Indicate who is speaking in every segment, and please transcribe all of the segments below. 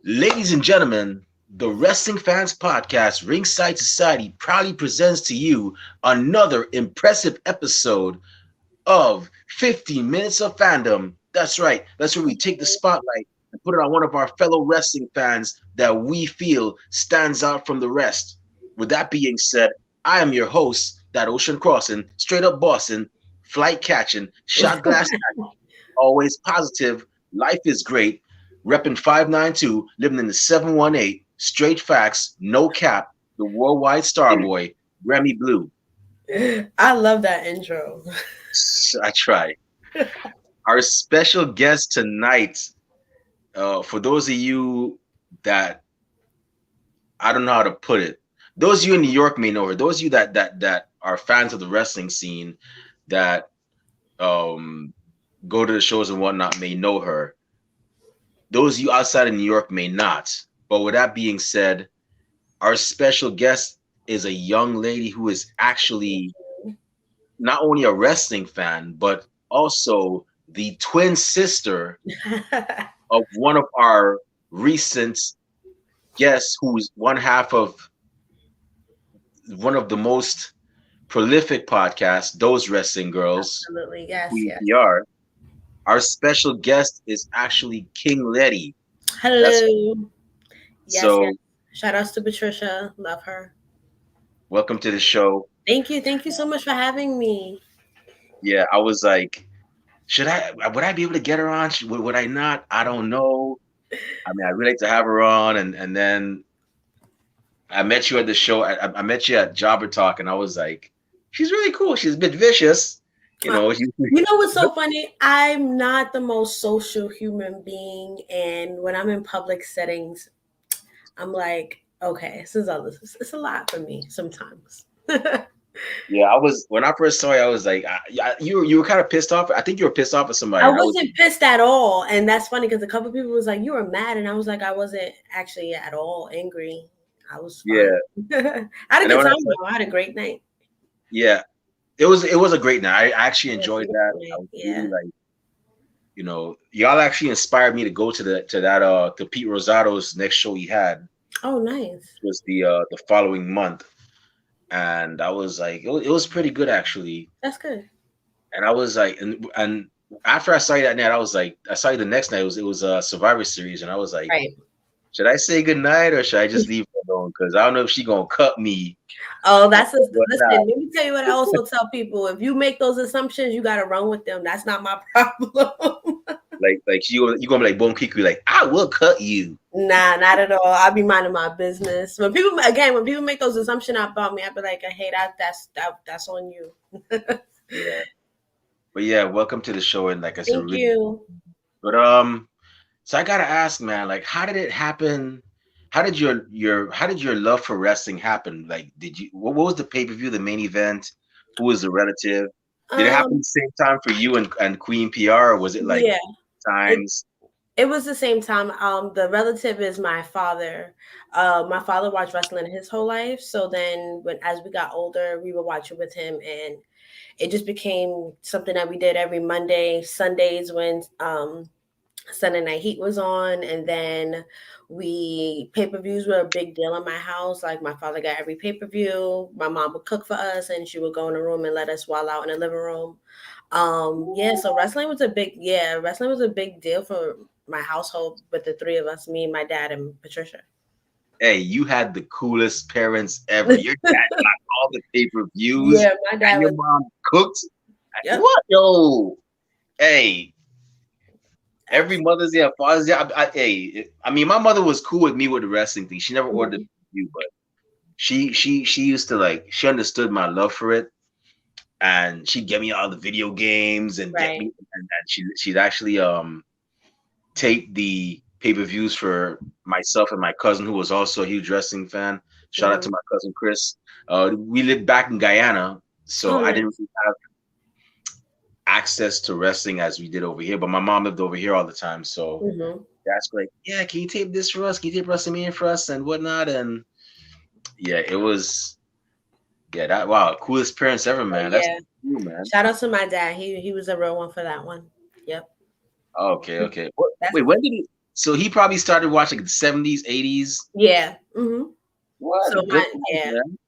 Speaker 1: Ladies and gentlemen, the Wrestling Fans Podcast Ringside Society proudly presents to you another impressive episode of 15 Minutes of Fandom. That's right, that's where we take the spotlight and put it on one of our fellow wrestling fans that we feel stands out from the rest. With that being said, I am your host, that ocean crossing, straight up Boston, flight catching, shot glass always positive, life is great, repping 592, living in the 718, straight facts, no cap, the worldwide star boy, Remy Blue.
Speaker 2: I love that intro.
Speaker 1: I try. Our special guest tonight, for those of you that I don't know how to put it, those of you in New York may know her. Those of you that are fans of the wrestling scene that um go to the shows and whatnot may know her. Those of you outside of New York may not. But with that being said, our special guest is a young lady who is actually not only a wrestling fan, but also the twin sister of one of our recent guests, who's one half of one of the most prolific podcasts, Those Wrestling Girls,
Speaker 2: Absolutely, yes, yes.
Speaker 1: QEPR. Our special guest is actually King Letty. That's
Speaker 2: Hello. Yes, yes.
Speaker 1: so
Speaker 2: Shout outs to Patricia. Love her.
Speaker 1: welcome to the show.
Speaker 2: Thank you. Thank you so much for having me.
Speaker 1: Yeah, I was like, would I be able to get her on? Would I not? I don't know. I mean, I'd really like to have her on. And then I met you at the show. I met you at Jobber Talk, and I was like, she's really cool. She's a bit vicious. You
Speaker 2: Uh,
Speaker 1: know,
Speaker 2: You know what's so funny? I'm not the most social human being, and when I'm in public settings, I'm like, okay, this is all this. It's a lot for me sometimes.
Speaker 1: yeah, I was, when I first saw you, I was like, you were kind of pissed off. I think you were pissed off at somebody.
Speaker 2: I
Speaker 1: And I was,
Speaker 2: wasn't pissed at all, and that's funny because a couple people was like, "You were mad," and I was like, "I wasn't actually at all angry. I was fine.
Speaker 1: yeah.
Speaker 2: I had a
Speaker 1: And then
Speaker 2: good
Speaker 1: when I
Speaker 2: time
Speaker 1: saw,
Speaker 2: though. I had a great night.
Speaker 1: yeah, it was a great night. I actually
Speaker 2: It was a
Speaker 1: enjoyed that.
Speaker 2: beautiful
Speaker 1: I
Speaker 2: night.
Speaker 1: was really
Speaker 2: Yeah.
Speaker 1: like, y'all actually inspired me to go to Pete Rosado's next show he had.
Speaker 2: Oh, nice.
Speaker 1: Was the following month, and I was like, it was pretty good actually.
Speaker 2: That's good.
Speaker 1: And I was like, and after I saw you that night, I was like, I saw you the next night. It was a Survivor Series, and I was like,
Speaker 2: Right.
Speaker 1: should I say good night or should I just leave her alone? Because I don't know if she gonna cut me
Speaker 2: Oh,
Speaker 1: or
Speaker 2: that's a, listen.
Speaker 1: whatnot.
Speaker 2: Let me tell you what I also tell people: if you make those assumptions, you got to run with them. That's not my problem.
Speaker 1: Like you gonna be like Bone Kiku, like I will cut you.
Speaker 2: Nah, not at all. I'll be minding my business. When people make those assumptions about me, I'll be like, "Hey, that's on you."
Speaker 1: Yeah, but yeah, welcome to the show, and like I said,
Speaker 2: Thank
Speaker 1: really,
Speaker 2: you.
Speaker 1: but so I gotta ask, man, like, how did it happen? How did your love for wrestling happen? Like, what was the pay-per-view, the main event? Who was the relative? Did it happen
Speaker 2: Um,
Speaker 1: the same time for you and Queen PR, or was it like
Speaker 2: yeah, it
Speaker 1: times?
Speaker 2: it was the same time. The relative is my father. My father watched wrestling his whole life. So then, as we got older, we would watch it with him, and it just became something that we did every Monday, Sundays when Sunday Night Heat was on, and then we pay-per-views were a big deal in my house. Like my father got every pay-per-view. My mom would cook for us, and she would go in the room and let us while out in the living room. Yeah, so wrestling was a big deal for my household with the three of us, me, my dad, and Patricia.
Speaker 1: Hey, you had the coolest parents ever. Your dad got all the pay-per-views,
Speaker 2: Yeah, my dad
Speaker 1: and your
Speaker 2: was.
Speaker 1: mom cooked.
Speaker 2: Yep.
Speaker 1: What? Yo, hey, every Mother's Day, Father's Day. Hey, I mean, my mother was cool with me with the wrestling thing. She never ordered
Speaker 2: Absolutely.
Speaker 1: you, but she used to, like, she understood my love for it, and she'd get me all the video games and get me,
Speaker 2: Right.
Speaker 1: and she'd actually tape the pay-per-views for myself and my cousin, who was also a huge wrestling fan. Shout out to
Speaker 2: Hmm.
Speaker 1: my cousin Chris. We lived back in Guyana, so
Speaker 2: Oh,
Speaker 1: I
Speaker 2: nice.
Speaker 1: didn't really have access to wrestling as we did over here. But my mom lived over here all the time, so
Speaker 2: Hmm.
Speaker 1: that's like, yeah, can you tape this for us? Can you tape WrestleMania for us and whatnot? And yeah, it was, yeah, that, wow, coolest parents ever,
Speaker 2: But
Speaker 1: man. That's
Speaker 2: yeah,
Speaker 1: cool, man.
Speaker 2: shout out to my dad. He was a real one for that one. Yep.
Speaker 1: Okay, okay. What,
Speaker 2: That's
Speaker 1: wait, when did he? So he probably started watching the 70s, 80s.
Speaker 2: Yeah.
Speaker 1: What
Speaker 2: So
Speaker 1: a good
Speaker 2: my
Speaker 1: times,
Speaker 2: yeah.
Speaker 1: man.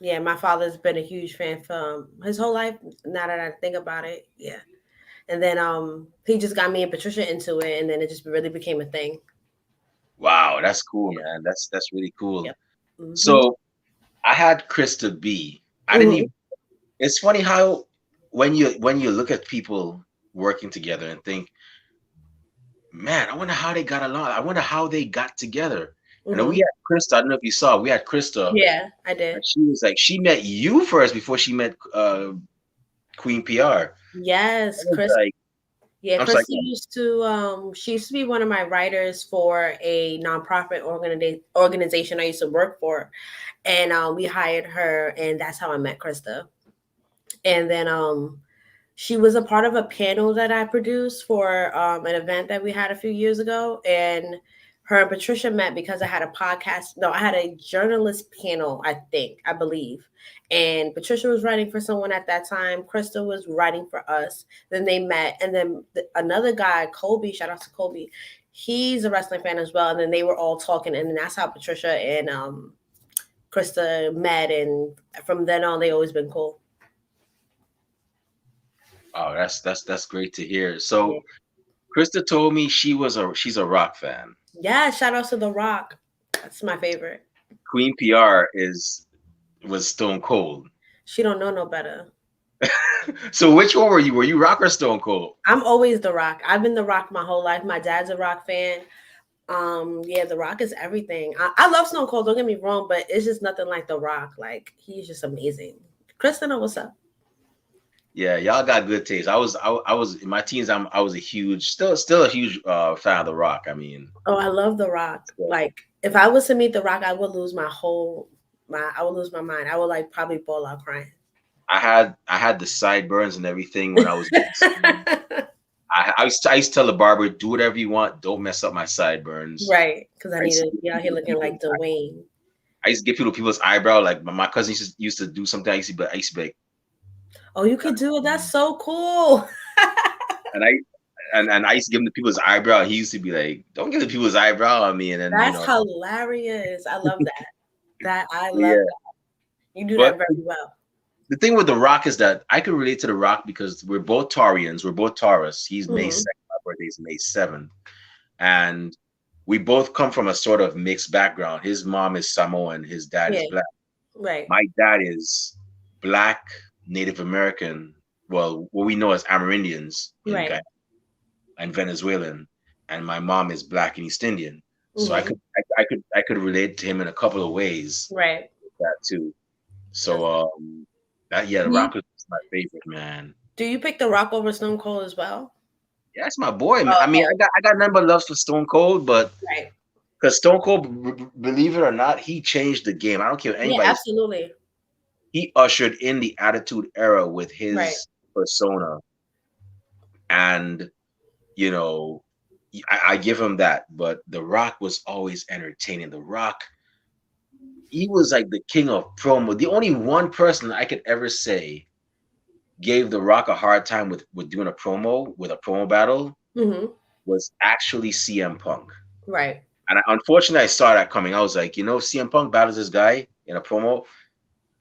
Speaker 2: Yeah, my father's been a huge fan from his whole life. Now that I think about it, yeah. And then he just got me and Patricia into it, and then it just really became a thing.
Speaker 1: Wow, that's cool,
Speaker 2: Yeah.
Speaker 1: man. That's really cool.
Speaker 2: Yep. Mhm.
Speaker 1: So I had Krista B. I didn't
Speaker 2: Mhm.
Speaker 1: even. It's funny how when you look at people working together and think, man, I wonder how they got along. I wonder how they got together. And then we
Speaker 2: Mhm.
Speaker 1: had Krista. I don't know if you saw. We had Krista,
Speaker 2: Yeah, I
Speaker 1: and
Speaker 2: did.
Speaker 1: she was like, she met you first before she met Queen PR. I
Speaker 2: Yes,
Speaker 1: was
Speaker 2: Chris.
Speaker 1: like,
Speaker 2: Yeah,
Speaker 1: I'm sorry.
Speaker 2: Christy used to she used to be one of my writers for a nonprofit organization I used to work for. And we hired her, and that's how I met Krista. And then she was a part of a panel that I produced for an event that we had a few years ago. And her and Patricia met because I had a podcast. No, I had a journalist panel, I believe. And Patricia was writing for someone at that time. Krista was writing for us. Then they met. And then another guy, Colby, shout out to Colby, he's a wrestling fan as well. And then they were all talking. And then that's how Patricia and Krista met. And from then on, they always been cool.
Speaker 1: Oh, that's great to hear.
Speaker 2: Yeah.
Speaker 1: So Krista told me she's a rock fan.
Speaker 2: Yeah, shout out to The Rock. That's my favorite.
Speaker 1: Queen PR was Stone Cold.
Speaker 2: She don't know no better.
Speaker 1: So which one were you? Were you rock or Stone Cold?
Speaker 2: I'm always The Rock. I've been The Rock my whole life. My dad's a Rock fan. Yeah, The Rock is everything. I love Stone Cold. Don't get me wrong, but it's just nothing like The Rock. Like he's just amazing. Kristen, what's up?
Speaker 1: Yeah, y'all got good taste. I was in my teens. I was a huge, still a huge fan of The Rock. I mean,
Speaker 2: Oh, I love The Rock.
Speaker 1: so
Speaker 2: Like if I was to meet The Rock, I would lose my mind. I would like probably fall out crying.
Speaker 1: I had the sideburns and everything when I was. I used to tell the barber, do whatever you want, don't mess up my sideburns.
Speaker 2: Right, because I
Speaker 1: I
Speaker 2: need
Speaker 1: used to
Speaker 2: to
Speaker 1: give
Speaker 2: be out here
Speaker 1: people,
Speaker 2: looking like Dwayne.
Speaker 1: I used to give people's eyebrow. Like my cousin used to do something. I used to be like,
Speaker 2: Oh, you could do it. That's so cool.
Speaker 1: and I used to give him the people's eyebrow. He used to be like, don't give the people's eyebrow on me. And then
Speaker 2: That's hilarious. I love that. I love
Speaker 1: yeah.
Speaker 2: that. You do that
Speaker 1: But
Speaker 2: very well.
Speaker 1: the thing with The Rock is that I could relate to The Rock because we're both Taurians. We're both Taurus. He's May
Speaker 2: Hmm.
Speaker 1: 2nd. My birthday is May 7th. And we both come from a sort of mixed background. His mom is Samoan, his dad is
Speaker 2: Yeah.
Speaker 1: black.
Speaker 2: Right.
Speaker 1: My dad is black, Native American, well, what we know as Amerindians in
Speaker 2: Right.
Speaker 1: Guyana and Venezuelan, and my mom is black and East Indian. So I
Speaker 2: Hmm.
Speaker 1: could I could relate to him in a couple of ways
Speaker 2: Right.
Speaker 1: with that too.
Speaker 2: That's,
Speaker 1: So that yeah, The
Speaker 2: do you
Speaker 1: Rock is my favorite, man.
Speaker 2: do you pick The Rock over Stone Cold as well?
Speaker 1: Yeah, that's my boy, man. I mean,
Speaker 2: Okay.
Speaker 1: I got nothing but love for Stone Cold, but
Speaker 2: Right.
Speaker 1: because Stone Cold, believe it or not, he changed the game. I don't care what
Speaker 2: Yeah.
Speaker 1: anybody.
Speaker 2: Absolutely.
Speaker 1: He ushered in the Attitude Era with
Speaker 2: Right.
Speaker 1: his persona, and you know, I give him that. But The Rock was always entertaining. The Rock, he was like the king of promo. The only one person I could ever say gave The Rock a hard time with doing a promo with a promo battle
Speaker 2: Hmm.
Speaker 1: was actually CM Punk.
Speaker 2: Right.
Speaker 1: And unfortunately, I saw that coming. I was like, CM Punk battles this guy in a promo.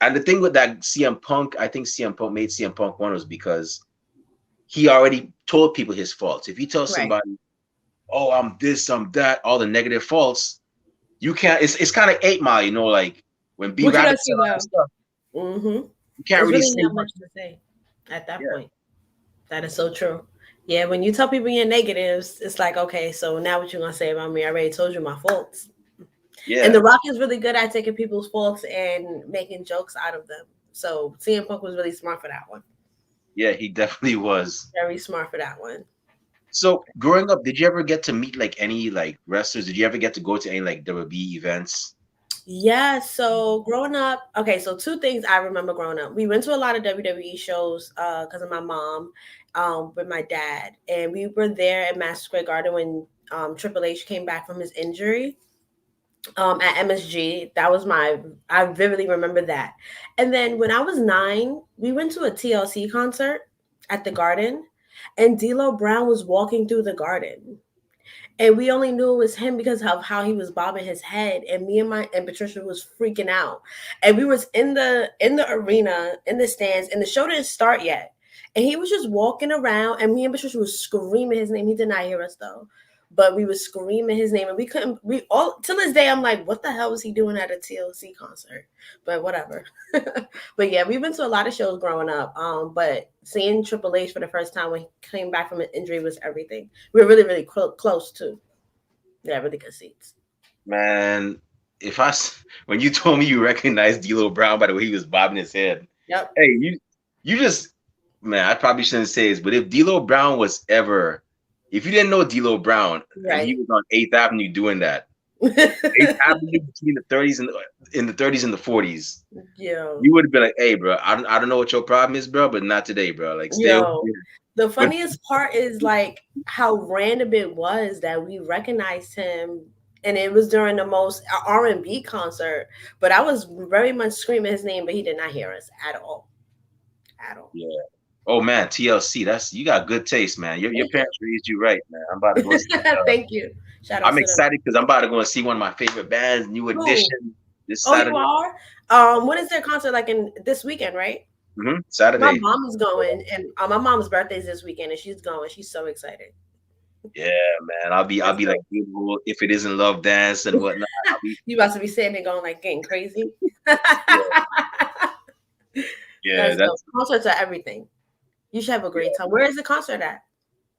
Speaker 1: And the thing with that CM Punk, I think CM Punk made CM Punk one was because he already told people his faults. If you tell
Speaker 2: Right.
Speaker 1: somebody, "Oh, I'm this, I'm that," all the negative faults, you can't. It's kind of 8 Mile, like when B
Speaker 2: What you
Speaker 1: Rabbit
Speaker 2: gonna
Speaker 1: said
Speaker 2: say
Speaker 1: all that
Speaker 2: though?
Speaker 1: stuff.
Speaker 2: Hmm.
Speaker 1: You can't
Speaker 2: There's
Speaker 1: really
Speaker 2: really
Speaker 1: say
Speaker 2: not
Speaker 1: much.
Speaker 2: much to say at that
Speaker 1: Yeah,
Speaker 2: point. That is so true. Yeah, when you tell people your negatives, it's like, okay, so now what you gonna say about me? I already told you my faults. And
Speaker 1: yeah,
Speaker 2: The Rock is really good at taking people's faults and making jokes out of them. So CM Punk was really smart for that one.
Speaker 1: yeah. He definitely was.
Speaker 2: Very smart for that one.
Speaker 1: So growing up, did you ever get to meet like any like wrestlers? Did you ever get to go to any like WWE events?
Speaker 2: Yeah, so growing up, okay, so two things I remember growing up. We went to a lot of WWE shows because of my mom, with my dad, and we were there at Madison Square Garden when Triple H came back from his injury at MSG. I vividly remember that. And then when I was 9, we went to a TLC concert at the Garden, and D'Lo Brown was walking through the Garden. and we only knew it was him because of how he was bobbing his head. And me and Patricia was freaking out, and we was in the arena in the stands, and the show didn't start yet, and he was just walking around, and me and Patricia was screaming his name. He did not hear us though, but we was screaming his name, and we couldn't. We all till this day, I'm like, what the hell was he doing at a TLC concert? But whatever. But yeah, we've been to a lot of shows growing up. But seeing Triple H for the first time when he came back from an injury was everything. We were really, really close too. Yeah, really good seats.
Speaker 1: Man, when you told me you recognized D'Lo Brown by the way he was bobbing his head,
Speaker 2: Yep.
Speaker 1: hey, you just, man, I probably shouldn't say this, but if D'Lo Brown was ever, if you didn't know D'Lo Brown and he
Speaker 2: Right.
Speaker 1: was on 8th Avenue doing that, 8th Avenue between the 30s and in the 30s and the 40s,
Speaker 2: Yo.
Speaker 1: you would have been like, hey, bro, I don't know what your problem is, bro, but not today, bro. Like, stay over
Speaker 2: Yo.
Speaker 1: here.
Speaker 2: The
Speaker 1: But
Speaker 2: funniest part is like how random it was that we recognized him, and it was during the most R&B concert. But I was very much screaming his name, but he did not hear us at all. At all.
Speaker 1: yeah. Oh man, TLC, that's you got good taste, man. Your
Speaker 2: Thank you.
Speaker 1: parents raised you right, man. I'm about to go see.
Speaker 2: Thank you. Shout out
Speaker 1: I'm
Speaker 2: to them.
Speaker 1: excited because I'm about to go and see one of my favorite bands, New
Speaker 2: Who?
Speaker 1: Edition, this
Speaker 2: Oh, you
Speaker 1: Saturday.
Speaker 2: are? When is their concert? Like in this weekend, right? My
Speaker 1: Saturday.
Speaker 2: mom is going, and my mom's birthday is this weekend, and she's going. She's so excited.
Speaker 1: Yeah, man. I'll
Speaker 2: That's
Speaker 1: be like,
Speaker 2: dope.
Speaker 1: if it isn't love dance and whatnot. I'll be
Speaker 2: You about to be sitting there going like getting crazy.
Speaker 1: yeah, yeah.
Speaker 2: That's dope.
Speaker 1: That's
Speaker 2: Concerts are everything. You should have a great
Speaker 1: yeah.
Speaker 2: time. Where is the concert at?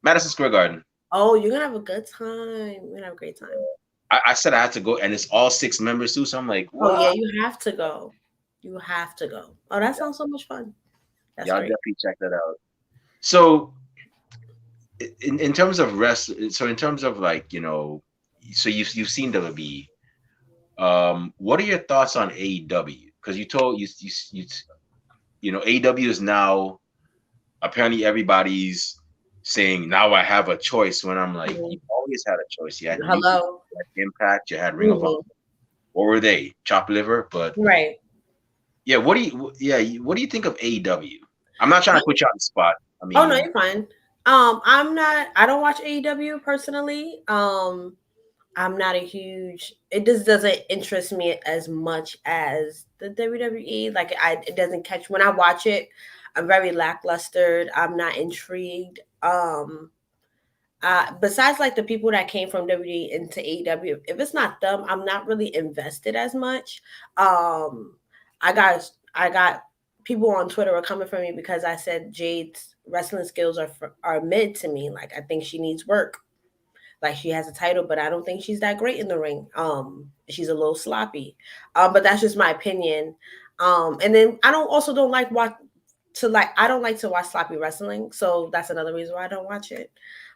Speaker 1: Madison Square Garden.
Speaker 2: Oh, you're gonna have a good time. You're gonna have a great time.
Speaker 1: I said I had to go, and it's all 6 members too. So I'm like,
Speaker 2: Oh yeah,
Speaker 1: what?
Speaker 2: you have to go. You have to go. Oh, that sounds so much fun. That's
Speaker 1: Y'all
Speaker 2: great.
Speaker 1: definitely check that out. So in terms of rest, so in terms of like so you've seen WWE. What are your thoughts on AEW? Because you told AEW is now apparently everybody's saying now I have a choice. When I'm like, you
Speaker 2: Mhm.
Speaker 1: always had a choice. You had New Japan,
Speaker 2: Hello.
Speaker 1: you had Impact, you had Ring of Honor.
Speaker 2: Hmm.
Speaker 1: What were they? Chop liver. But
Speaker 2: Right.
Speaker 1: yeah, what do you think of AEW? I'm not trying to put you on the spot. I
Speaker 2: Oh no,
Speaker 1: mean,
Speaker 2: you're fine. I'm not. I don't watch AEW personally. I'm not a huge. It just doesn't interest me as much as the WWE. Like it doesn't catch when I watch it. I'm very lackluster. I'm not intrigued. Besides like the people that came from WWE into AEW, if it's not them, I'm not really invested as much. Um, I got people on Twitter were coming for me because I said Jade's wrestling skills are mid to me. Like I think she needs work. Like she has a title, but I don't think she's that great in the ring. She's a little sloppy. But that's just my opinion. And then I don't like I don't like to watch sloppy wrestling, so that's another reason why I don't watch it.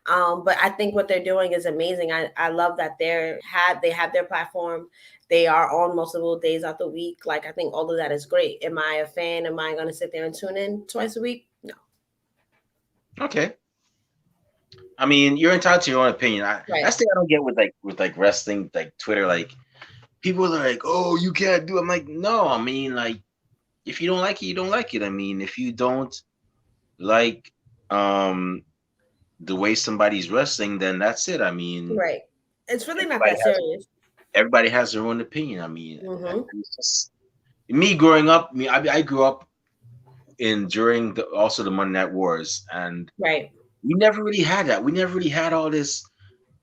Speaker 2: But I think what they're doing is amazing. I love that they have their platform. They are on multiple days out the week. Like I think all of that is great. Am I a fan? Am I going to sit there and tune in twice a week? No.
Speaker 1: okay. I mean, you're entitled to your own opinion.
Speaker 2: Right.
Speaker 1: That's the thing I don't get with like wrestling, like Twitter. Like people are like, "Oh, you can't do it." I'm like, no. I mean, like if you don't like it, you don't like it. I mean, if you don't like um the way somebody's wrestling, then that's it. I mean,
Speaker 2: Right. It's really not
Speaker 1: everybody
Speaker 2: that
Speaker 1: has
Speaker 2: serious.
Speaker 1: everybody has their own opinion. I mean,
Speaker 2: Hmm.
Speaker 1: and it's just me growing up. I grew up in during also the Monday Night Wars, and
Speaker 2: Right.
Speaker 1: we never really had that. We never really had all this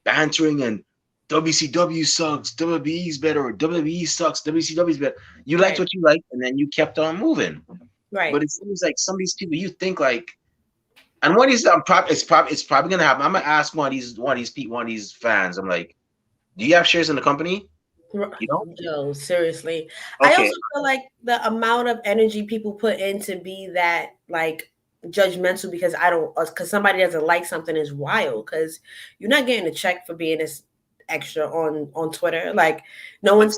Speaker 1: bantering and WCW sucks, WWE's better, or WWE sucks, WCW's better. You liked
Speaker 2: Right.
Speaker 1: what you liked, and then you kept on moving. But
Speaker 2: Right.
Speaker 1: it seems like some of these people, you think like, and one of these, it's probably gonna happen. I'm gonna ask one of these fans. I'm like, do you have shares in the company? You know?
Speaker 2: Yo, seriously. I
Speaker 1: Okay.
Speaker 2: also feel like the amount of energy people put in to be that like judgmental because I don't because somebody doesn't like something is wild because you're not getting a check for being this extra on Twitter. Like no one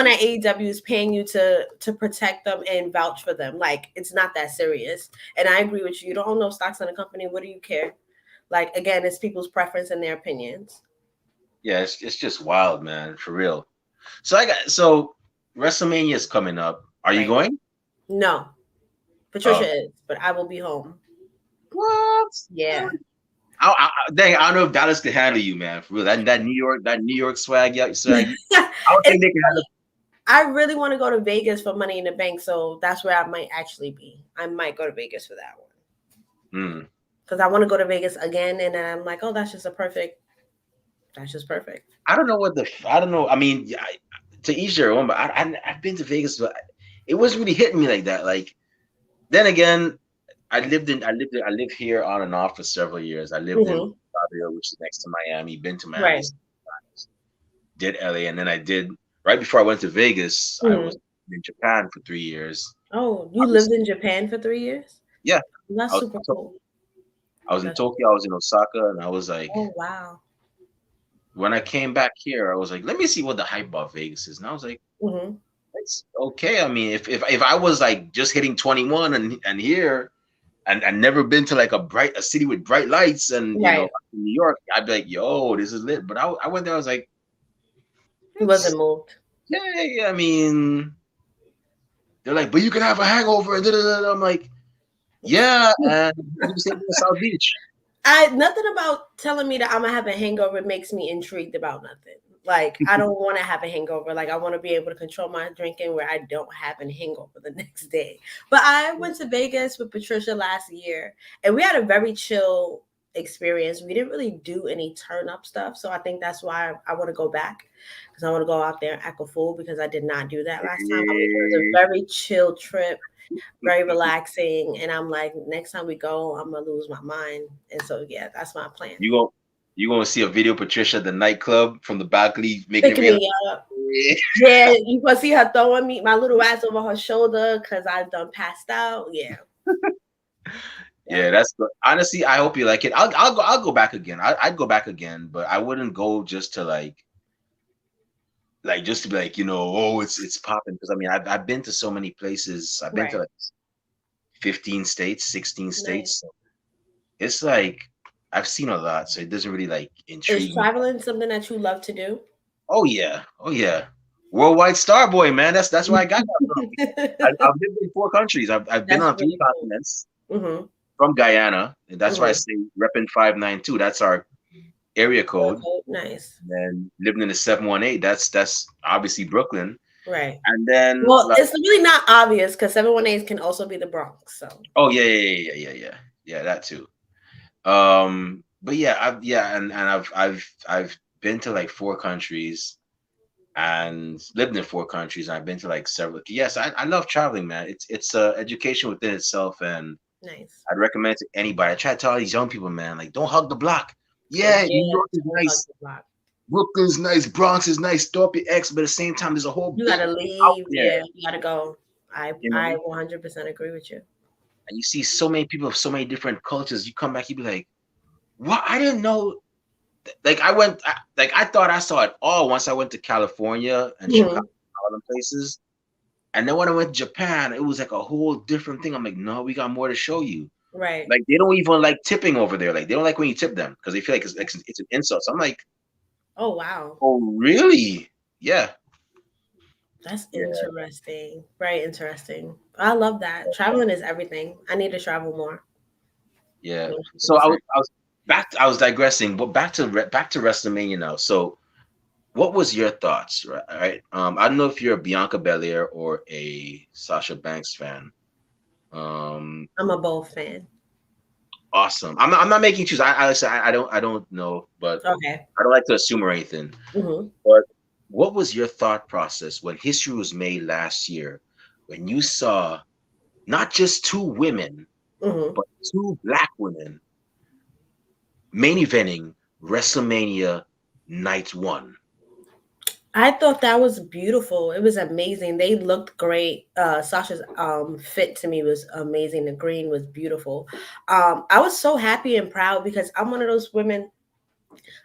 Speaker 2: at AEW is paying you to protect them and vouch for them. Like it's not that serious. And I agree with you. You don't own no stocks in the company. What do you care? Like again, it's people's preference and their opinions.
Speaker 1: Yeah, it's just wild, man, for real. So WrestleMania is coming up. Are you
Speaker 2: Right.
Speaker 1: going?
Speaker 2: No. Patricia
Speaker 1: Oh,
Speaker 2: is, but I will be home.
Speaker 1: what?
Speaker 2: Yeah.
Speaker 1: Dang, I don't know if Dallas can handle you, man. For real, that New York swag, yeah, swag. I don't think
Speaker 2: It's
Speaker 1: they can handle.
Speaker 2: I really want to go to Vegas for Money in the Bank, so that's where I might actually be. I might go to Vegas for that one
Speaker 1: Mm.
Speaker 2: because I want to go to Vegas again, and then I'm like, oh, that's just a perfect. That's just perfect.
Speaker 1: I don't know what the. I don't know. I mean, yeah, to each their own. But I've been to Vegas, but it wasn't really hitting me like that. Like then again, I lived here on and off for several years. I lived in
Speaker 2: Hmm.
Speaker 1: Fabio, which is next to Miami. Been to Miami,
Speaker 2: Right.
Speaker 1: did LA, and then I did right before I went to Vegas. I
Speaker 2: Hmm.
Speaker 1: was in Japan for 3 years.
Speaker 2: Oh, you lived
Speaker 1: Obviously,
Speaker 2: in Japan for 3 years?
Speaker 1: yeah. I
Speaker 2: That's
Speaker 1: was
Speaker 2: super
Speaker 1: in
Speaker 2: cool.
Speaker 1: I was in
Speaker 2: That's,
Speaker 1: Tokyo. I was in Osaka, and I was like,
Speaker 2: oh wow.
Speaker 1: when I came back here, I was like, let me see what the hype about Vegas is. And I was like,
Speaker 2: Hmm.
Speaker 1: it's okay. I mean, if I was like just hitting 21 and here and never been to like a city with bright lights and
Speaker 2: Right.
Speaker 1: in New York, I'd be like, yo, this is lit. But I went there, I was like,
Speaker 2: He wasn't
Speaker 1: it's
Speaker 2: moved.
Speaker 1: yeah. I mean, they're like, but you can have a hangover and da-da-da. I'm like, yeah, and you can do the same thing in South Beach.
Speaker 2: I nothing about telling me that I'm gonna have a hangover makes me intrigued about nothing. Like I don't want to have a hangover. Like I want to be able to control my drinking where I don't have a hangover the next day. But I went to Vegas with Patricia last year, and we had a very chill experience. We didn't really do any turn up stuff, so I think that's why I want to go back because I want to go out there and act a fool because I did not do that last time. It was a very chill trip, very relaxing. And I'm like, next time we go, I'm gonna lose my mind. And so yeah, that's my plan.
Speaker 1: You go, you gonna see a video of Patricia at the nightclub from the balcony making it
Speaker 2: Picking
Speaker 1: rain.
Speaker 2: me up. Yeah, you gonna see her throwing me my little ass over her shoulder because I done passed out. Yeah.
Speaker 1: Yeah,
Speaker 2: Yep.
Speaker 1: that's good. Honestly, I hope you like it. I'll go back again. I'd go back again, but I wouldn't go just to just to be like, oh, it's popping. Because I mean, I've been to so many places. I've been to
Speaker 2: Right.
Speaker 1: like 15 states, 16
Speaker 2: Nice.
Speaker 1: states. So it's like I've seen a lot, so it doesn't really like
Speaker 2: Is
Speaker 1: intrigue me.
Speaker 2: traveling something that you love to do?
Speaker 1: Oh yeah, oh yeah. Worldwide star boy, man. That's where I got that from. I've lived in 4 countries. I've been
Speaker 2: That's
Speaker 1: on three
Speaker 2: really cool.
Speaker 1: continents
Speaker 2: Mm-hmm.
Speaker 1: from Guyana, and that's why I
Speaker 2: Mm-hmm.
Speaker 1: say repping 592. That's our area
Speaker 2: Area
Speaker 1: code.
Speaker 2: code. Nice.
Speaker 1: And living in the 718, that's obviously Brooklyn.
Speaker 2: Right.
Speaker 1: And then
Speaker 2: Well,
Speaker 1: like,
Speaker 2: it's really not obvious because 718 can also be the Bronx. So
Speaker 1: oh yeah, that too. But yeah, and I've been to like 4 countries and lived in 4 countries, and I've been to like several. Yes, I love traveling, man. It's a education within itself, and
Speaker 2: nice.
Speaker 1: I'd recommend it to anybody. I try to tell all these young people, man, like don't hug the block.
Speaker 2: Yeah,
Speaker 1: Yeah, New York is
Speaker 2: don't hug
Speaker 1: nice,
Speaker 2: the block.
Speaker 1: Brooklyn's nice, Bronx is nice, throw up your ex, but at the same time, there's a whole
Speaker 2: You
Speaker 1: big
Speaker 2: gotta
Speaker 1: out
Speaker 2: leave.
Speaker 1: there,
Speaker 2: Yeah, you gotta go. I
Speaker 1: you
Speaker 2: I
Speaker 1: know.
Speaker 2: 100% agree with you.
Speaker 1: And you see so many people of so many different cultures. You come back, you be like, "What? I didn't know." Like I thought I saw it all once I went to California and Chicago,
Speaker 2: Mhm.
Speaker 1: all them places. And then when I went to Japan, it was like a whole different thing. I'm like, no, we got more to show you.
Speaker 2: Right.
Speaker 1: Like they don't even like tipping over there. Like they don't like when you tip them because they feel like it's an insult. So I'm like,
Speaker 2: Oh wow,
Speaker 1: oh really? Yeah,
Speaker 2: that's
Speaker 1: yeah,
Speaker 2: interesting. Very interesting. I love that. Traveling is everything. I need to travel more.
Speaker 1: yeah. So I was
Speaker 2: 100%.
Speaker 1: I was I was digressing, but back to WrestleMania now. So what was your thoughts, right? I don't know if you're a Bianca Belair or a Sasha Banks fan. Um,
Speaker 2: I'm a both fan.
Speaker 1: awesome. I'm not making choose. I don't know, but
Speaker 2: Okay.
Speaker 1: I don't like to assume or anything.
Speaker 2: Hmm.
Speaker 1: But what was your thought process when history was made last year, when you saw not just 2 women,
Speaker 2: Hmm.
Speaker 1: but 2 black women main eventing WrestleMania Night One?
Speaker 2: I thought that was beautiful. It was amazing. They looked great. Sasha's fit to me was amazing. The green was beautiful. I was so happy and proud because I'm one of those women.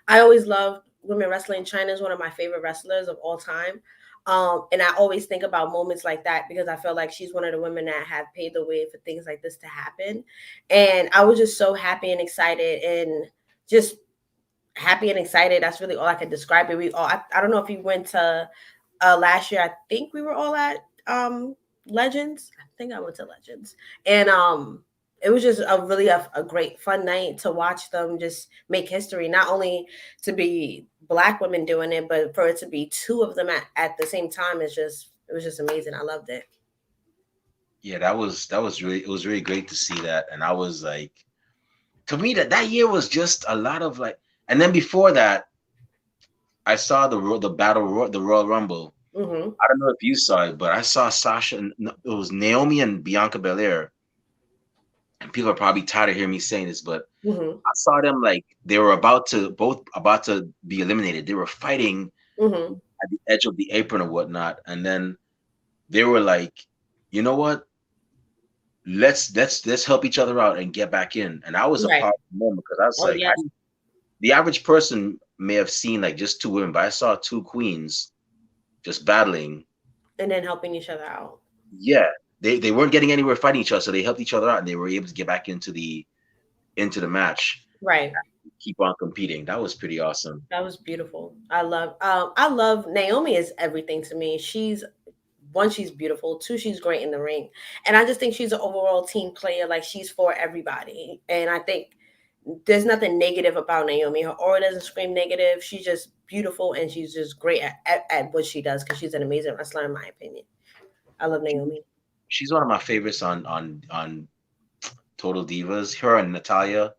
Speaker 2: I always loved women wrestling. China is one of my favorite wrestlers of all time. And I always think about moments like that because I feel like she's one of the women that have paved the way for things like this to happen. And I was just so happy and excited and just happy and excited. That's really all I can describe it. I don't know if you went to last year. I think we were all at Legends. I think I went to Legends. And it was just a really a great fun night to watch them just make history. Not only to be black women doing it, but for it to be two of them at the same time is just it was just amazing. I loved it.
Speaker 1: Yeah, that was really, it was really great to see that. And I was like, to me, that year was just a lot of like. And then before that, I saw the the Royal Rumble.
Speaker 2: Mm-hmm.
Speaker 1: I don't know if you saw it, but I saw Sasha and no, it was Naomi and Bianca Belair. And people are probably tired of hearing me saying this, but
Speaker 2: Mm-hmm.
Speaker 1: I saw them like they were about to be eliminated. They were fighting
Speaker 2: Mm-hmm.
Speaker 1: at the edge of the apron or whatnot, and then they were like, you know what? Let's help each other out and get back in. And I was a
Speaker 2: Right.
Speaker 1: powerful moment because I was
Speaker 2: Oh
Speaker 1: like,
Speaker 2: yes.
Speaker 1: the average person may have seen like just two women, but I saw two queens just battling.
Speaker 2: And then helping each other out.
Speaker 1: Yeah, they weren't getting anywhere fighting each other, so they helped each other out, and they were able to get back into the match,
Speaker 2: Right.
Speaker 1: keep on competing. That was pretty awesome.
Speaker 2: That was beautiful. I love Naomi is everything to me. She's one, she's beautiful. Two, she's great in the ring. And I just think she's an overall team player. Like she's for everybody. And I think there's nothing negative about Naomi. Her aura doesn't scream negative. She's just beautiful and she's just great at what she does because she's an amazing wrestler in my opinion. I love Naomi.
Speaker 1: She's one of my favorites on Total Divas. Her and Natalia,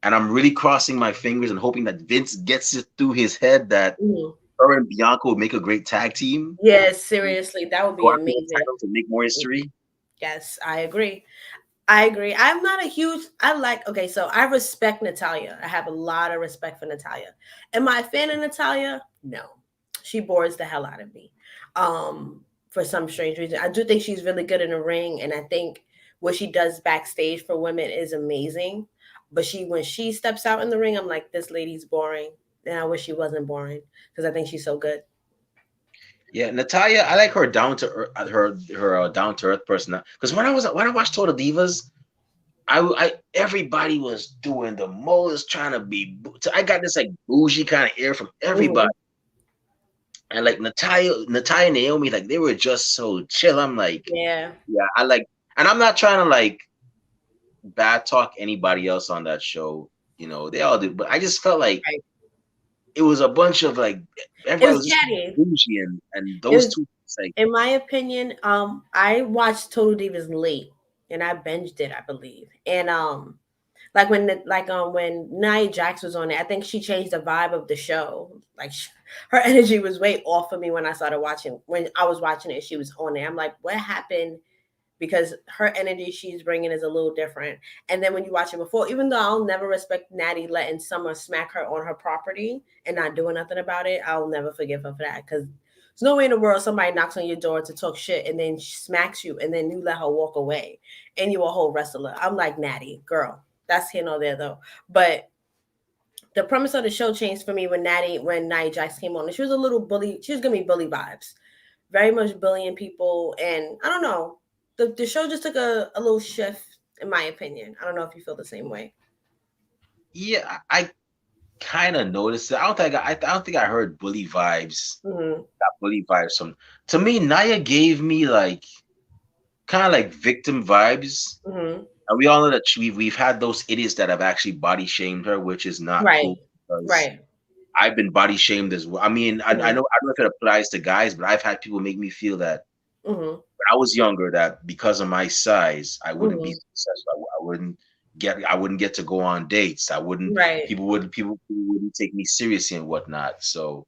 Speaker 1: and I'm really crossing my fingers and hoping that Vince gets it through his head that
Speaker 2: Mhm.
Speaker 1: her and Bianca would make a great tag team.
Speaker 2: Yes, seriously, that would be
Speaker 1: Go after the
Speaker 2: amazing.
Speaker 1: titles and make more history.
Speaker 2: Yes, I agree. I agree. I'm not a huge. I like. Okay, so I respect Natalia. I have a lot of respect for Natalia. Am I a fan of Natalia? No, she bores the hell out of me. For some strange reason, I do think she's really good in the ring, and I think what she does backstage for women is amazing. But when she steps out in the ring, I'm like, this lady's boring, and I wish she wasn't boring because I think she's so good.
Speaker 1: Yeah, Natalia, I like her down to earth, her down to earth person. Because when I watched Total Divas, I everybody was doing the most, trying to be. I got this like bougie kind of air from everybody,
Speaker 2: Hmm.
Speaker 1: and like Natalia and Naomi, like they were just so chill. I'm like,
Speaker 2: Yeah.
Speaker 1: yeah, I like, and I'm not trying to like bad talk anybody else on that show. You know, they all did, but I just felt like
Speaker 2: Right.
Speaker 1: it was a bunch of like
Speaker 2: It
Speaker 1: everybody
Speaker 2: was
Speaker 1: was just
Speaker 2: chatty.
Speaker 1: bougie, and
Speaker 2: It
Speaker 1: those
Speaker 2: was
Speaker 1: two, it's like,
Speaker 2: in my opinion, I watched Total Divas late and I binged it, I believe. And like when Nia Jax was on it, I think she changed the vibe of the show. Like her energy was way off for me when I started watching. When I was watching it, she was on it. I'm like, what happened? Because her energy she's bringing is a little different. And then when you watch it before, even though I'll never respect Natty letting Summer smack her on her property and not doing nothing about it, I'll never forgive her for that. Because there's no way in the world somebody knocks on your door to talk shit and then she smacks you and then you let her walk away and you're a whole wrestler. I'm like, Natty, girl, that's here nor there though. But the premise of the show changed for me when Nia Jax came on. And she was a little bully. She was giving me bully vibes, very much bullying people. And I don't know, the show just took a little shift, in my opinion. I don't know if you feel the same way.
Speaker 1: yeah, I kind of noticed it. I don't think I heard bully vibes.
Speaker 2: Hmm.
Speaker 1: Got bully vibes from. To me, Naya gave me like kind of like victim vibes.
Speaker 2: Hmm.
Speaker 1: And we all know that we've had those idiots that have actually body shamed her, which is not
Speaker 2: Right.
Speaker 1: cool because
Speaker 2: Right.
Speaker 1: I've been body shamed as well. I mean, I
Speaker 2: Hmm.
Speaker 1: know I don't know if it applies to guys, but I've had people make me feel that
Speaker 2: Hmm.
Speaker 1: when I was younger that because of my size, I wouldn't be
Speaker 2: Hmm.
Speaker 1: successful. I wouldn't get to go on dates. I wouldn't
Speaker 2: Right.
Speaker 1: people wouldn't take me seriously and whatnot. So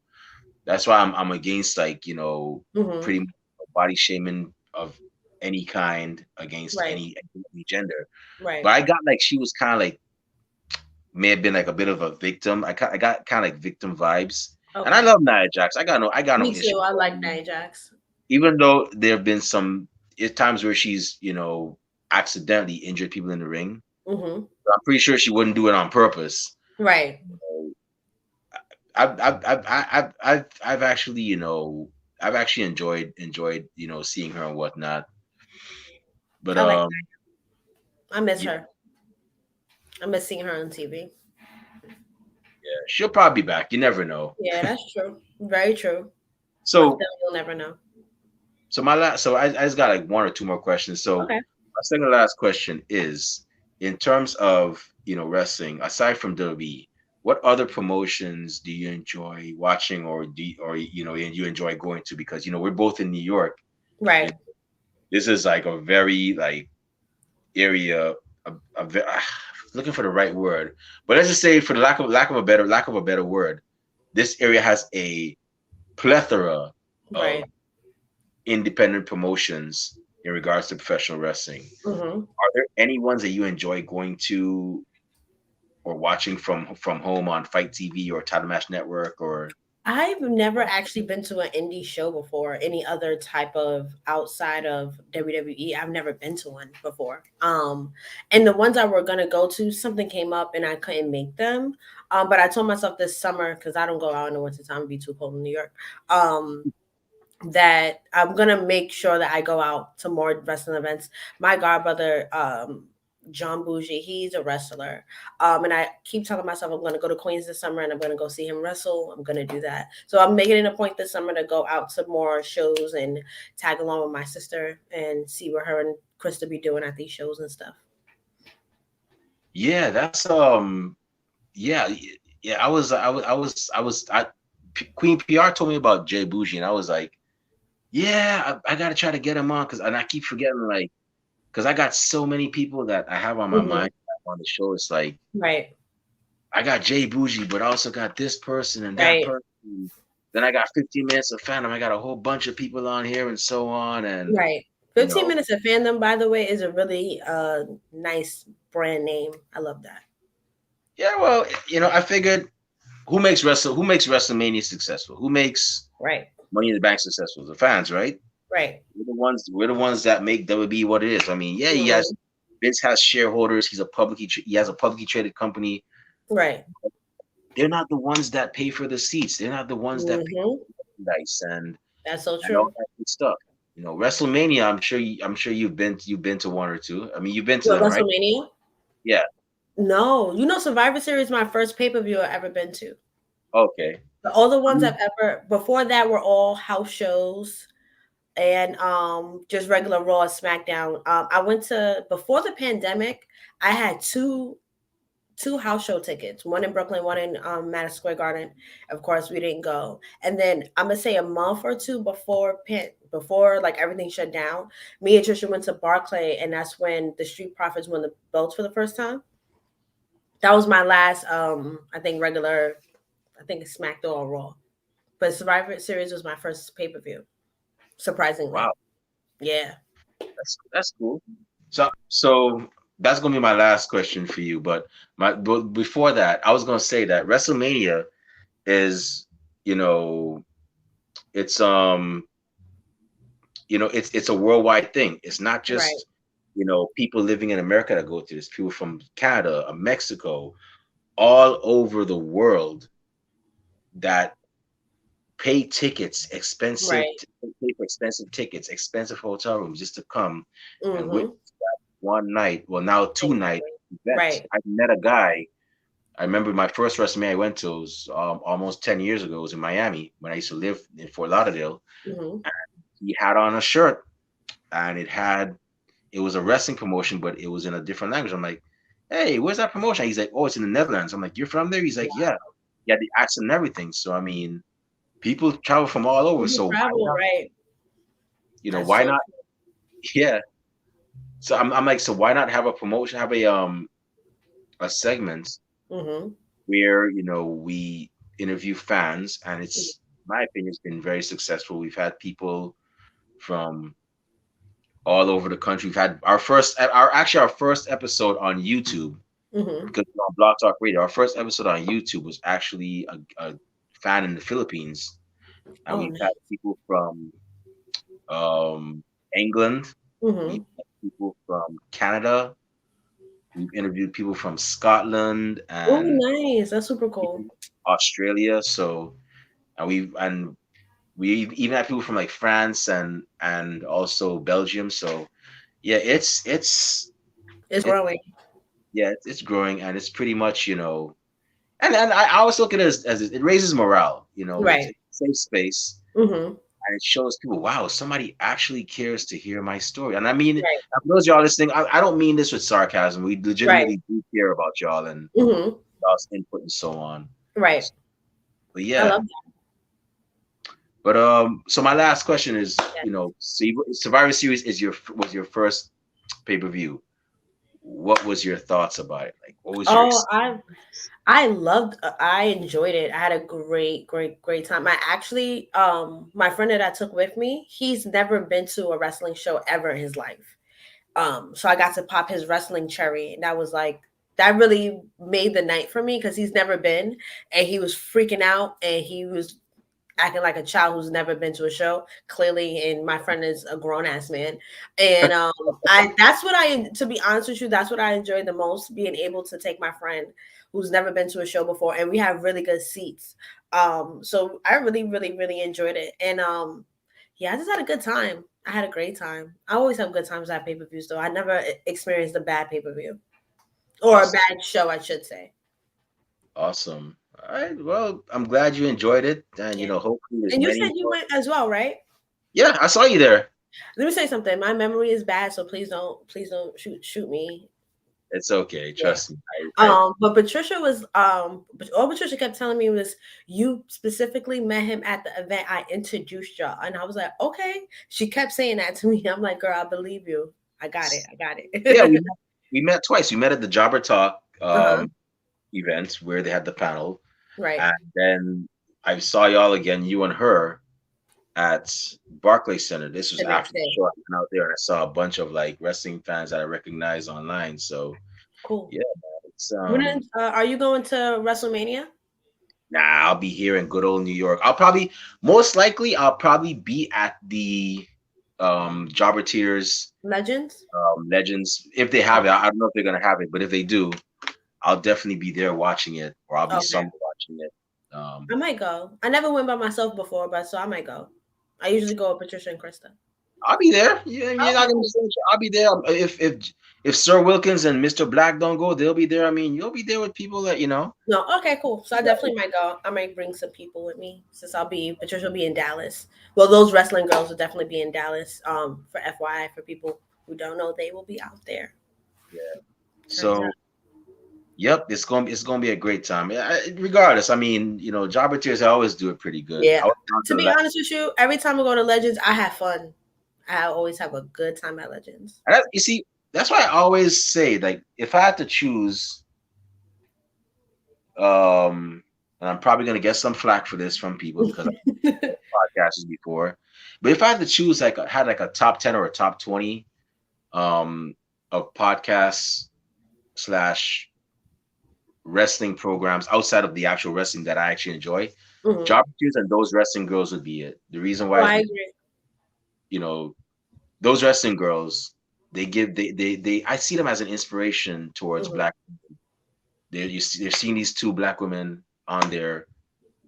Speaker 1: that's why I'm against like,
Speaker 2: Hmm.
Speaker 1: pretty much body shaming of any kind against
Speaker 2: Right.
Speaker 1: any gender.
Speaker 2: Right.
Speaker 1: But I got like she was kind of like may have been like a bit of a victim. I got kind of like victim vibes. And I
Speaker 2: Okay.
Speaker 1: love Nia Jax. I got no
Speaker 2: Me
Speaker 1: issue
Speaker 2: too.
Speaker 1: with
Speaker 2: I like
Speaker 1: her.
Speaker 2: Nia Jax.
Speaker 1: Even though there have been some times where she's, accidentally injured people in the ring.
Speaker 2: Hmm.
Speaker 1: But I'm pretty sure she wouldn't do it on purpose.
Speaker 2: Right.
Speaker 1: So I've actually, I've actually enjoyed, seeing her and whatnot. But
Speaker 2: I like. I miss
Speaker 1: yeah,
Speaker 2: her. I miss seeing her on TV.
Speaker 1: yeah, she'll probably be back. You never know.
Speaker 2: Yeah, that's true. Very true. But
Speaker 1: So
Speaker 2: still, you'll never know.
Speaker 1: so my last so I just got like one or two more questions. So
Speaker 2: Okay.
Speaker 1: my second to last question is in terms of wrestling, aside from WWE, what other promotions do you enjoy watching, or you enjoy going to? Because we're both in New York. You
Speaker 2: Right.
Speaker 1: know, this is like a very like area. Looking for the right word, but let's just say, for the lack of a better word, this area has a plethora of
Speaker 2: Right.
Speaker 1: independent promotions in regards to professional wrestling.
Speaker 2: Hmm.
Speaker 1: Are there any ones that you enjoy going to or watching from home on Fight TV or Title Match Network? Or
Speaker 2: I've never actually been to an indie show before, any other type of outside of WWE. I've never been to one before. And the ones I were gonna go to, something came up and I couldn't make them. But I told myself this summer, because I don't go out in the winter time, it'd be too cold in New York. Um, that I'm gonna make sure that I go out to more wrestling events. My godbrother, John Bougie, he's a wrestler. And I keep telling myself I'm gonna go to Queens this summer and I'm gonna go see him wrestle. I'm gonna do that. So I'm making it a point this summer to go out to more shows and tag along with my sister and see what her and Krista be doing at these shows and stuff.
Speaker 1: yeah, that's yeah, yeah. Queen PR told me about Jay Bougie, and I was like, yeah, I gotta try to get him on, and I keep forgetting, like, because I got so many people that I have on my
Speaker 2: Hmm.
Speaker 1: mind on the show. It's like,
Speaker 2: Right,
Speaker 1: I got Jay Bougie, but I also got this person and that
Speaker 2: right,
Speaker 1: person. Then I got 15 minutes of Fandom. I got a whole bunch of people on here and so on. And
Speaker 2: right.
Speaker 1: you
Speaker 2: 15
Speaker 1: know,
Speaker 2: minutes of fandom, by the way, is a really nice brand name. I love that.
Speaker 1: yeah, well, I figured, who makes WrestleMania successful? Who makes
Speaker 2: Right,
Speaker 1: Money in the Bank successful? The fans, right?
Speaker 2: right.
Speaker 1: We're the ones that make WWE what it is. I mean, yeah,
Speaker 2: Mhm.
Speaker 1: Vince has shareholders. He has a publicly traded company.
Speaker 2: Right.
Speaker 1: They're not the ones that pay for the seats. They're not the ones that pay
Speaker 2: Mhm.
Speaker 1: for the merchandise
Speaker 2: That's so
Speaker 1: and all
Speaker 2: true.
Speaker 1: that good stuff. WrestleMania. I'm sure you've been to one or two. I mean, you've been to
Speaker 2: What,
Speaker 1: them, right?
Speaker 2: WrestleMania?
Speaker 1: Yeah.
Speaker 2: No, Survivor Series is my first pay per view I've ever been to.
Speaker 1: Okay.
Speaker 2: All the ones
Speaker 1: Mhm.
Speaker 2: I've ever before that were all house shows and just regular Raw and SmackDown. I went to before the pandemic. I had two house show tickets, one in Brooklyn, one in Madison Square Garden. Of course, we didn't go. And then I'm gonna say a month or two before like everything shut down, me and Trisha went to Barclay, and that's when the Street Profits won the belts for the first time. That was my last, I think regular, I think it's SmackDown or Raw. But Survivor Series was my first pay per view. Surprisingly,
Speaker 1: Wow.
Speaker 2: yeah.
Speaker 1: That's cool. So that's gonna be my last question for you. But before that, I was gonna say that WrestleMania is, you know, it's it's a worldwide thing. It's not
Speaker 2: Right,
Speaker 1: just people living in America that go to this. People from Canada, Mexico, all over the world that
Speaker 2: right.
Speaker 1: pay for expensive tickets, expensive hotel rooms just to come and
Speaker 2: Mm-hmm.
Speaker 1: witness that one night. Well, now two night
Speaker 2: Exactly.
Speaker 1: event.
Speaker 2: Right.
Speaker 1: I met a guy. I remember my first WrestleMania I went to was almost 10 years ago. It was in Miami when I used to live in Fort Lauderdale.
Speaker 2: Mm-hmm.
Speaker 1: He had on a shirt, and it was a wrestling promotion, but it was in a different language. I'm like, hey, where's that promotion? He's like, oh, it's in the Netherlands. I'm like, you're from there? He's like, yeah. Yeah, the accent and everything. So I mean, people travel from all over.
Speaker 2: People
Speaker 1: So why
Speaker 2: travel,
Speaker 1: not?
Speaker 2: right? That's
Speaker 1: Why
Speaker 2: so
Speaker 1: not? Yeah. So I'm like, so why not have a promotion, have a segment
Speaker 2: true. Mm-hmm.
Speaker 1: where we interview fans, and in my opinion, it's been very successful. We've had people from all over the country. We've had our first episode on YouTube,
Speaker 2: Mm-hmm.
Speaker 1: because on Blog Talk Radio, our first episode on YouTube was actually a fan in the Philippines, and
Speaker 2: Oh,
Speaker 1: we've had
Speaker 2: nice.
Speaker 1: people from um, England, we've
Speaker 2: Mm-hmm.
Speaker 1: had people from Canada, we've interviewed people from Scotland
Speaker 2: Oh,
Speaker 1: and
Speaker 2: nice. That's super cool.
Speaker 1: even Australia. So and we even had people from like France and also Belgium. So yeah,
Speaker 2: It's
Speaker 1: it
Speaker 2: growing.
Speaker 1: yeah, it's growing, and it's pretty much and I always look at it as it raises morale. It's a
Speaker 2: Right.
Speaker 1: safe space.
Speaker 2: Mm-hmm.
Speaker 1: and it shows people, wow, somebody actually cares to hear my story. And I mean,
Speaker 2: Right.
Speaker 1: for those of y'all listening, I don't mean this with sarcasm. We
Speaker 2: Right.
Speaker 1: legitimately do care about y'all and
Speaker 2: Hmm.
Speaker 1: y'all's input and so on.
Speaker 2: Right.
Speaker 1: But
Speaker 2: I
Speaker 1: yeah,
Speaker 2: love that.
Speaker 1: but so my last question is,
Speaker 2: Yeah.
Speaker 1: Survivor Series was your first pay-per-view. What was your thoughts about it? Like, what was your
Speaker 2: Oh,
Speaker 1: experience?
Speaker 2: I enjoyed it. I had a great time. I actually, my friend that I took with me, he's never been to a wrestling show ever in his life. So I got to pop his wrestling cherry, and that was like, that really made the night for me because he's never been, and he was freaking out, and he was acting like a child who's never been to a show clearly, and my friend is a grown-ass man. And I that's what I to be honest with you, that's what I enjoyed the most, being able to take my friend who's never been to a show before, and we have really good seats. So I really enjoyed it. And yeah, I just had a good time. I had a great time. I always have good times at pay-per-views, though. I never experienced a bad pay-per-view or a
Speaker 1: Awesome.
Speaker 2: bad show, I should say.
Speaker 1: Awesome. All right. Well, I'm glad you enjoyed it. And,
Speaker 2: Yeah.
Speaker 1: hopefully there's
Speaker 2: And you
Speaker 1: many
Speaker 2: said you
Speaker 1: more.
Speaker 2: went as well, right?
Speaker 1: Yeah, I saw you there.
Speaker 2: Let me say something. My memory is bad, so please don't shoot me.
Speaker 1: It's okay.
Speaker 2: Yeah.
Speaker 1: Trust me. I
Speaker 2: But Patricia was all Patricia kept telling me was, you specifically met him at the event I introduced y'all, and I was like, okay. She kept saying that to me. I'm like, girl, I believe you. I got it. I got
Speaker 1: Yeah,
Speaker 2: it.
Speaker 1: we met twice. We met at the Jobber Talk
Speaker 2: Uh-huh.
Speaker 1: event where they had the panel.
Speaker 2: Right.
Speaker 1: And then I saw y'all again, you and her, at Barclays Center. This was
Speaker 2: The next
Speaker 1: after the
Speaker 2: day.
Speaker 1: show. I went out there and I saw a bunch of like wrestling fans that I recognized online. So
Speaker 2: Cool.
Speaker 1: yeah, man, it's
Speaker 2: Are you going to WrestleMania
Speaker 1: nah, I'll be here in good old New York. I'll probably most likely I'll probably be at the Jobber Tears
Speaker 2: Legends?
Speaker 1: Legends if they have it.
Speaker 2: Okay.
Speaker 1: I don't know if they're gonna have it, but if they do, I'll definitely be there watching it, or I'll be
Speaker 2: Okay.
Speaker 1: somewhere watching it.
Speaker 2: I might go. I never went by myself before, but so I might go. I usually go with Patricia and Krista.
Speaker 1: I'll be there. You're not
Speaker 2: Okay,
Speaker 1: gonna be
Speaker 2: cool.
Speaker 1: saying I'll be there. If Sir Wilkins and Mr. Black don't go, they'll be there. I mean, you'll be there with people that you know.
Speaker 2: No, okay, cool. So I definitely might go. I might bring some people with me since Patricia will be in Dallas. Well, those wrestling girls will definitely be in Dallas. For FYI, for people who don't know, they will be out there.
Speaker 1: Yeah.
Speaker 2: Turns out.
Speaker 1: So yep, it's gonna be a great time. Regardless, I mean, Jobber Tears I always do it pretty good.
Speaker 2: Yeah.
Speaker 1: I was down
Speaker 2: To
Speaker 1: to the
Speaker 2: be
Speaker 1: last.
Speaker 2: honest with you, every time I go to Legends, I have fun. I always have a good time at Legends.
Speaker 1: You see, that's why I always say like if I had to choose, and I'm probably gonna get some flack for this from people because I've podcasted before, but if I had to choose like had like a top 10 or a top 20 um of podcasts slash wrestling programs outside of the actual wrestling that I actually enjoy,
Speaker 2: Hmm.
Speaker 1: Job Cues and those wrestling girls would be it. The reason
Speaker 2: Oh,
Speaker 1: why is
Speaker 2: I
Speaker 1: because
Speaker 2: agree.
Speaker 1: you know those wrestling girls, they I see them as an inspiration towards
Speaker 2: Hmm.
Speaker 1: black. They're seeing these two black women on there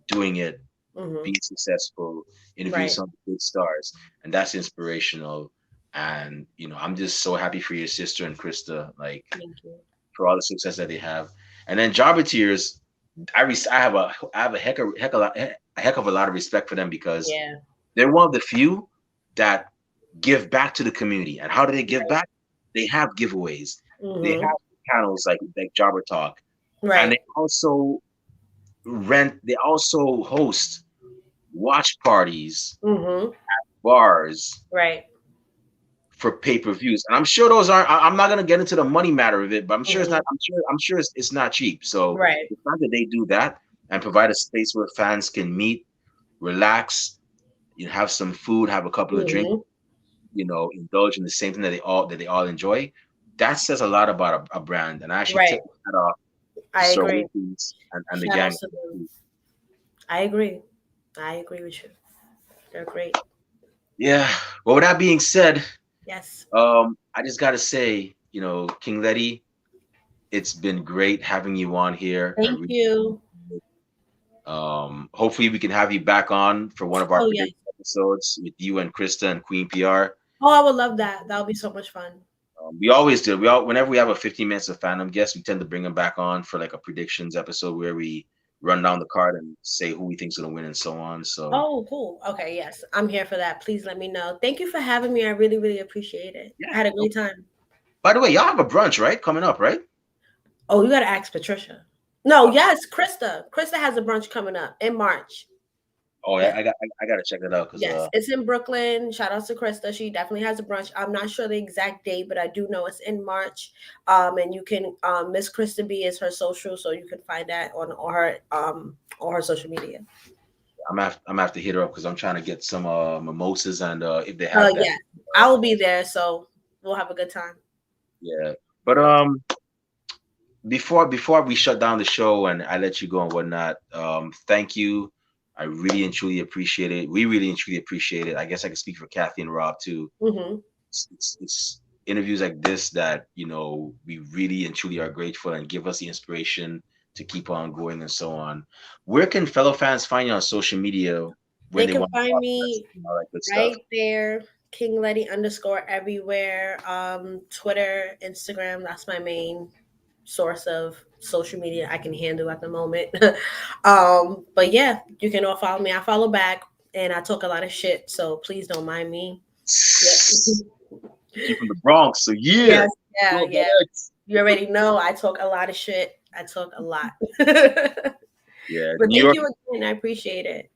Speaker 1: doing it,
Speaker 2: Hmm.
Speaker 1: being successful, interviewing
Speaker 2: Right.
Speaker 1: some big stars, and that's inspirational. And I'm just so happy for your sister and Krista, like
Speaker 2: Thank you.
Speaker 1: for all the success that they have. And then Jobber Tears, I have a heck of a lot of respect for them because
Speaker 2: Yeah.
Speaker 1: they're one of the few that give back to the community. And how do they give back? They have giveaways. They
Speaker 2: Hmm.
Speaker 1: have channels like Jobber Talk, and
Speaker 2: Right.
Speaker 1: they also host watch parties,
Speaker 2: Hmm.
Speaker 1: bars
Speaker 2: Right.
Speaker 1: for pay-per-views. And I'm sure those aren't. I'm not gonna get into the money matter of it, but I'm sure it's not.
Speaker 2: Hmm.
Speaker 1: I'm sure it's not cheap. So
Speaker 2: Right.
Speaker 1: the fact that they do that and provide a space where fans can meet, relax, have some food, have a couple of drinks,
Speaker 2: Hmm.
Speaker 1: indulge in the same thing that they all enjoy. That says a lot about a brand. And I actually
Speaker 2: Right.
Speaker 1: tip that off to
Speaker 2: I
Speaker 1: Sir
Speaker 2: agree.
Speaker 1: Wilkins and the
Speaker 2: Shout
Speaker 1: gang.
Speaker 2: outs to them. I agree. I agree with you. They're great.
Speaker 1: Yeah. Well, with that being said,
Speaker 2: Yes.
Speaker 1: I just gotta say, King Letty, it's been great having you on here.
Speaker 2: Thank you.
Speaker 1: Hopefully we can have you back on for one of our
Speaker 2: Oh yes.
Speaker 1: prediction episodes with you and Krista and Queen PR.
Speaker 2: Oh, I would love that. That would be so much fun.
Speaker 1: We always do. Whenever we have a 15 minutes of fandom guest, we tend to bring them back on for like a predictions episode where we run down the card and say who we think's gonna win and so on. So
Speaker 2: Oh, cool. Okay, yes, I'm here for that. Please let me know. Thank you for having me. I really, really appreciate it.
Speaker 1: yeah.
Speaker 2: I had a
Speaker 1: No.
Speaker 2: great time.
Speaker 1: By the way, y'all have a brunch, right? Coming up, right?
Speaker 2: Oh, you gotta ask Patricia. No,
Speaker 1: Oh,
Speaker 2: yes, Krista. Krista has a brunch coming up in March.
Speaker 1: oh yeah,
Speaker 2: Yes.
Speaker 1: I gotta check that out because
Speaker 2: Yes, it's in Brooklyn. Shout out to Krista. She definitely has a brunch. I'm not sure the exact date, but I do know it's in March. And you can Miss Krista B is her social, so you can find that on her social media.
Speaker 1: I'm gonna have to hit her up because I'm trying to get some mimosas and if they have that.
Speaker 2: Yeah, I will be there, so we'll have a good time.
Speaker 1: Yeah. But before we shut down the show and I let you go and whatnot, thank you. I really and truly appreciate it. We really and truly appreciate it. I guess I can speak for Kathy and Rob too.
Speaker 2: Mm-hmm.
Speaker 1: It's interviews like this that we really and truly are grateful and give us the inspiration to keep on going and so on. Where can fellow fans find you on social media when
Speaker 2: They
Speaker 1: they
Speaker 2: can
Speaker 1: want to
Speaker 2: find
Speaker 1: talk
Speaker 2: me
Speaker 1: and all that good stuff?
Speaker 2: right there, King Letty underscore everywhere. Twitter, Instagram. That's my main source of social media I can handle at the moment. But yeah, you can all follow me. I follow back, and I talk a lot of shit. So please don't mind me. Yeah.
Speaker 1: Keep from the Bronx, so yeah.
Speaker 2: Yes. Yeah.
Speaker 1: Go
Speaker 2: Yeah.
Speaker 1: Bullets.
Speaker 2: You already know I talk a lot of shit. I talk a lot. But
Speaker 1: Yeah, New
Speaker 2: thank
Speaker 1: York.
Speaker 2: you again. I appreciate it.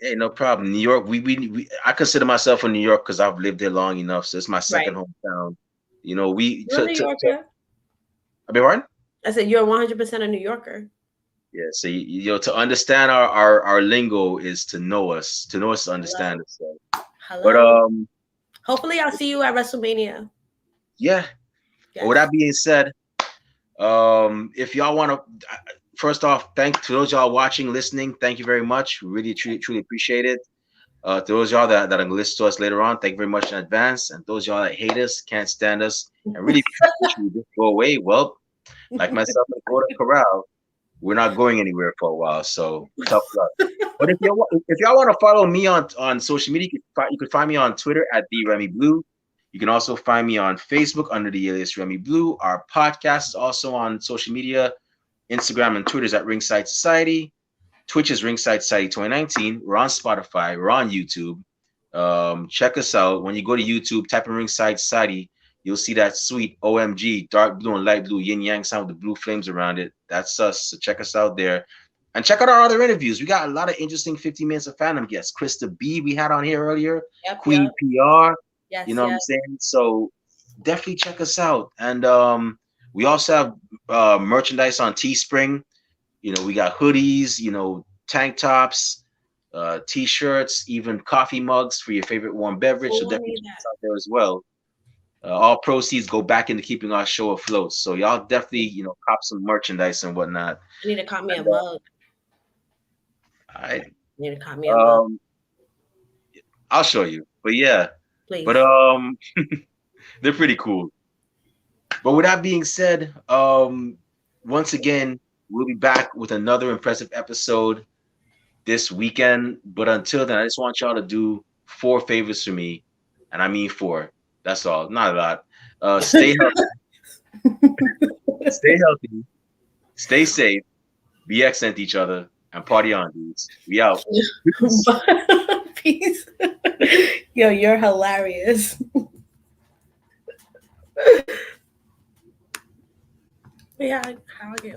Speaker 1: Hey, no problem. New York. We I consider myself a New York because I've lived there long enough. So it's my second
Speaker 2: Right.
Speaker 1: hometown. We
Speaker 2: You're a New Yorker.
Speaker 1: I beg your pardon?
Speaker 2: I said you're 100% a New Yorker.
Speaker 1: Yeah. So to understand our lingo is to know us. To know us is to understand
Speaker 2: Hello.
Speaker 1: us. So. But
Speaker 2: Hello. Hopefully, I'll see you at WrestleMania.
Speaker 1: yeah. But with
Speaker 2: Yes.
Speaker 1: that being said, if y'all want to, first off, thank to those y'all watching, listening. Thank you very much. We really truly appreciate it. To those y'all that are gonna listen to us later on, thank you very much in advance. And those y'all that hate us, can't stand us, and really wish we just go away. Well, like myself and Gordon Corral, we're not going anywhere for a while. So tough luck. But if y'all want to follow me on social media, you can find me on Twitter at the Remy Blue. You can also find me on Facebook under the alias Remy Blue. Our podcast is also on social media, Instagram and Twitter is at Ringside Society. Twitch is Ringside Society 2019. We're on Spotify. We're on YouTube. Check us out. When you go to YouTube, type in Ringside Society. You'll see that sweet OMG dark blue and light blue yin yang sound with the blue flames around it. That's us. So check us out there. And check out our other interviews. We got a lot of interesting 50 minutes of fandom guests. Krista B, we had on here earlier.
Speaker 2: Yep.
Speaker 1: Queen
Speaker 2: Yep.
Speaker 1: PR. You
Speaker 2: Yes.
Speaker 1: know what I'm
Speaker 2: Yes.
Speaker 1: saying? So definitely check us out. And we also have merchandise on Teespring. We got hoodies, tank tops, t-shirts, even coffee mugs for your favorite warm beverage. So
Speaker 2: Oh, I
Speaker 1: definitely
Speaker 2: need
Speaker 1: check
Speaker 2: that.
Speaker 1: us out there as well. All proceeds go back into keeping our show afloat. So y'all definitely, cop some merchandise and whatnot.
Speaker 2: I need to cop me a
Speaker 1: And
Speaker 2: mug.
Speaker 1: I,
Speaker 2: I need to cop me a mug,
Speaker 1: um, I'll show you. But yeah, but
Speaker 2: please.
Speaker 1: they're pretty cool. But with that being said, once again, we'll be back with another impressive episode this weekend. But until then, I just want y'all to do 4 favors for me, and I mean 4. That's all, not a lot. Stay healthy, stay healthy, stay safe, be excellent to each other, and party on, dudes. We out. Peace.
Speaker 2: Peace. Yo, you're hilarious. Yeah, how I get